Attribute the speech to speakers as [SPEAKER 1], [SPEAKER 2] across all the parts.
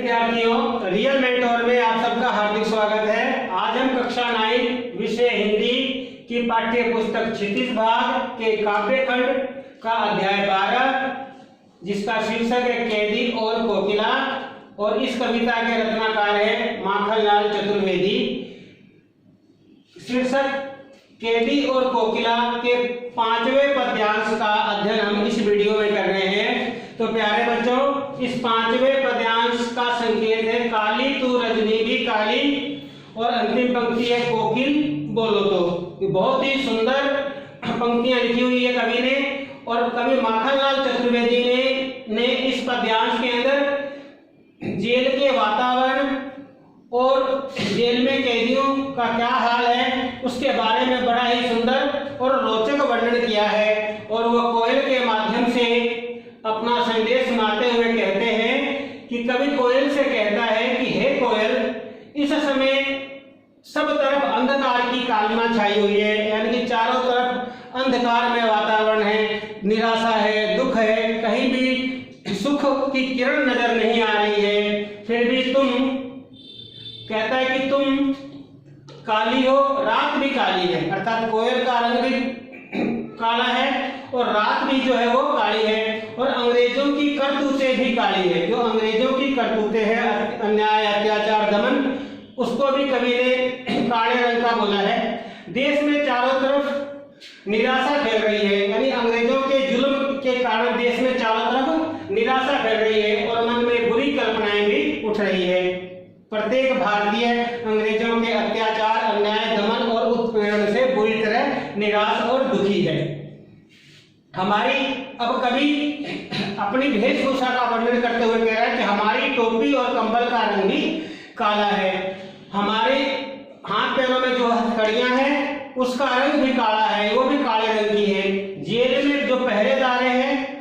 [SPEAKER 1] विद्यार्थियों, real mentor में आप सबका हार्दिक स्वागत है। आज हम कक्षा 9 विषय हिंदी की पाठ्य पुस्तक क्षितिज भाग के काव्य खंड का अध्याय 12 जिसका शीर्षक है कैदी और कोकिला, और इस कविता के रचनाकार है माखनलाल चतुर्वेदी। शीर्षक कैदी और कोकिला के 5वें पद्यांश का अध्ययन हम इस वीडियो में कर रहे हैं। तो प्यारे बच्चों, इस 5वें पद्यांश का संकेत है काली तू रजनी भी काली, और अंतिम पंक्ति है कोकिल बोलो तो। बहुत ही सुंदर पंक्तियां लिखी हुई है कवि ने, और कवि माखनलाल चतुर्वेदी ने इस पद्यांश के अंदर जेल के वातावरण और जेल में कैदियों का क्या हाल है उसके बारे में बड़ा ही सुंदर और रोचक वर्णन किया है। और वह कोयल के माध्यम से अपना संदेश सुनाते हुए कहते हैं कि कवि कोयल से कहता है कि हे कोयल, इस समय सब तरफ अंधकार की कालिमा छाई हुई है, यानी कि चारों तरफ अंधकार में वातावरण है, निराशा है, दुख है, कहीं भी सुख की किरण नजर नहीं आ रही है। फिर भी तुम, कहता है कि तुम काली हो, रात भी काली है, अर्थात कोयल का रंग भी काला है और रात भी जो है वो काली है, और अंग्रेजों की करतूतें भी काली है। जो अंग्रेजों की करतूतें हैं, अन्याय, अत्याचार, दमन, उसको भी कवि ने काले रंग का बोला है। देश में चारों तरफ निराशा फैल रही है, यानी अंग्रेजों के जुल्म के कारण देश में चारों तरफ निराशा फैल रही है और मन में बुरी कल्पनाएं भी उठ रही है। प्रत्येक भारतीय अंग्रेजों के अत्याचार, अन्याय, दमन और उत्पीड़न से बुरी तरह निराश और दुखी है। हमारी, अब कवि अपनी वेशभूषा का वर्णन करते हुए कह रहा है कि हमारी टोपी और कंबल का रंग भी काला है, हमारे हाथ पैरों में जो हथकड़ियां हैं उसका रंग भी काला है, वो भी काले रंग की है। जेल में जो पहरेदार हैं,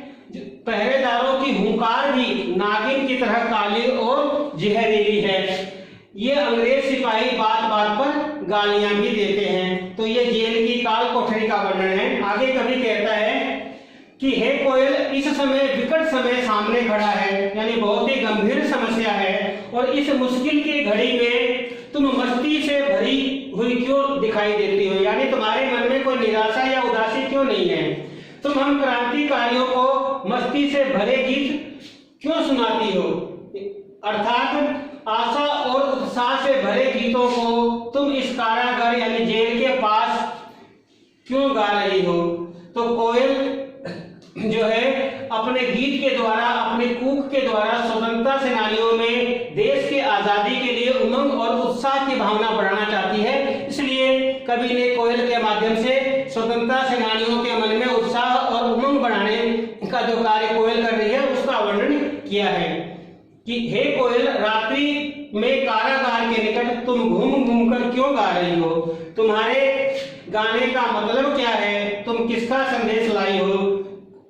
[SPEAKER 1] पहरेदारों की हुंकार भी नागिन की तरह काली और जहरीली है। ये अंग्रेज सिपाही बात बात पर गालियां भी देते हैं। तो ये जेल की काल कोठरी का वर्णन है। आगे कवि कहता है कि हे कोयल, इस समय विकट समय सामने खड़ा है, यानी बहुत ही गंभीर समस्या है, और इस मुश्किल की घड़ी में तुम मस्ती से भरी हुई क्यों दिखाई देती हो, यानी तुम्हारे मन में कोई निराशा या उदासी क्यों नहीं है। तुम हम क्रांतिकारियों को मस्ती से भरे गीत क्यों सुनाती हो, अर्थात आशा और उत्साह से भरे गीतों को तुम इस कारागार यानी जेल के पास क्यों गा रही हो। तो कोयल जो है अपने गीत के द्वारा, अपने कूक के द्वारा स्वतंत्रता सेनानियों में देश के आजादी के लिए उमंग और उत्साह की भावना बढ़ाना चाहती है। इसलिए कवि ने कोयल के माध्यम से स्वतंत्रता सेनानियों के मन में उत्साह और उमंग बढ़ाने का जो कार्य कोयल कर रही है उसका वर्णन किया है कि हे कोयल, रात्रि में कारागार के निकट तुम घूम घूम कर क्यों गा रही हो, तुम्हारे गाने का मतलब क्या है, तुम किसका संदेश लाई हो,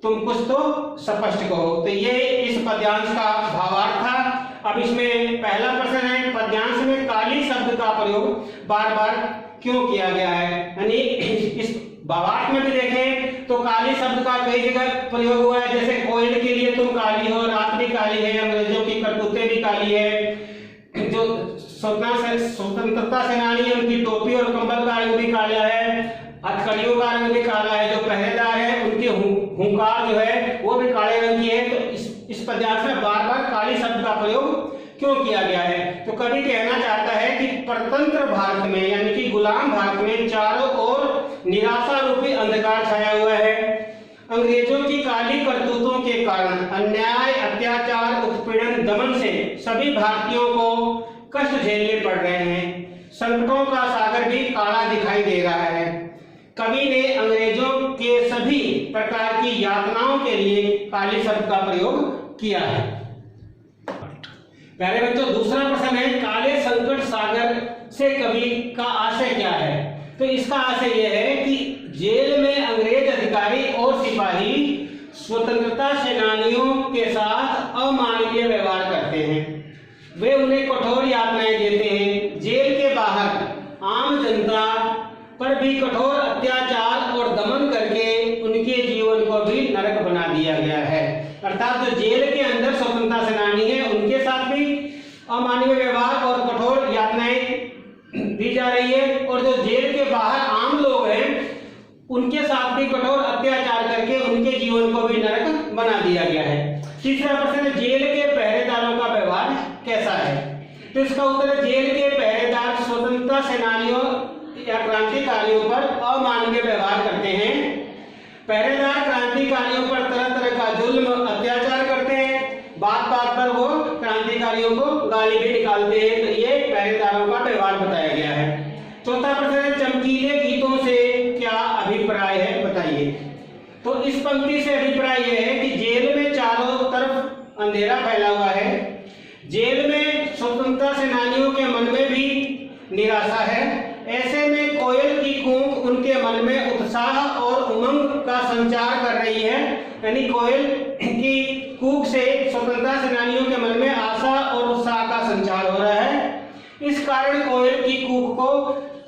[SPEAKER 1] तुम कुछ तो स्पष्ट कहो। तो ये इस पद्यांश का भावार्थ था। अब इसमें पहला प्रश्न है, पद्यांश में काली शब्द का प्रयोग बार बार क्यों किया गया है, यानी इस भावार्थ में भी देखें तो काली शब्द का कई जगह प्रयोग हुआ है, जैसे कोयल के लिए तुम काली हो, रात भी काली है, अंग्रेजों की करतूतें भी काली है, जो स्वतंत्रता सेनानी है उनकी टोपी और कंबल का रंग भी काला है, हथकड़ियों का रंग भी काला है, जो पहरेदार है उनकी हुंकार जो है वो भी काले रंग की है। तो इस पद्यांश में बार बार काली शब्द का प्रयोग क्यों किया गया है। तो कवि कहना चाहता है कि परतंत्र भारत में, यानी कि गुलाम भारत में चारों ओर निराशा रूपी अंधकार छाया हुआ है। अंग्रेजों की काली करतूतों के कारण अन्याय, अत्याचार, उत्पीड़न, दमन से सभी भारतीयों को कष्ट झेलने पड़ रहे हैं। संकटों का सागर भी काला दिखाई दे रहा है। कवि ने अंग्रेजों के सभी प्रकार की यातनाओं के लिए काली शब्द का प्रयोग किया है। प्यारे बच्चों, दूसरा प्रश्न है काले संकट सागर से कवि का आशय क्या है। तो इसका आशय यह है कि जेल में अंग्रेज अधिकारी और सिपाही स्वतंत्रता सेनानियों के साथ अमानवीय व्यवहार करते हैं, वे उन्हें कठोर यातनाएं देते हैं। जेल के बाहर आम जनता पर भी कठोर अत्याचार और दमन करके उनके जीवन को भी नरक बना दिया गया है। अर्थात जो जेल के अंदर स्वतंत्रता सेनानी है उनके साथ भी अमानवीय व्यवहार और कठोर यातनाएं दी जा रही है, और जो जेल के बाहर आम लोग हैं उनके साथ भी कठोर अत्याचार करके उनके जीवन को भी नरक बना दिया गया है। तीसरा प्रश्न है, जेल के पहरेदारों का व्यवहार कैसा है? तो इसका उत्तर है, जेल के पहरेदार स्वतंत्रता सेनानियों या क्रांतिकारियों पर अमानवीय व्यवहार करते हैं। पहरेदार क्रांतिकारियों पर तरह तरह का जुल्म अत्याचार करते हैं, बात बात पर वो क्रांतिकारियों को गाली भी निकालते हैं। तो ये पहरेदारों का व्यवहार बताया गया है। चौथा प्रश्न है, चमकीले गीतों से क्या अभिप्राय है, बताइए। तो इस पंक्ति से अभिप्राय यह है कि जेल में चारों तरफ अंधेरा फैला हुआ है, जेल में स्वतंत्रता सेनानियों के मन में भी निराशा है, ऐसे में कोयल की कूक उनके मन में उत्साह और उमंग का संचार कर रही है। यानी कोयल की कूक से स्वतंत्रता सेनानियों के मन में आशा और उत्साह का संचार हो रहा है। इस कारण कोयल की कूक को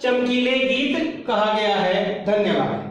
[SPEAKER 1] चमकीले गीत कहा गया है। धन्यवाद।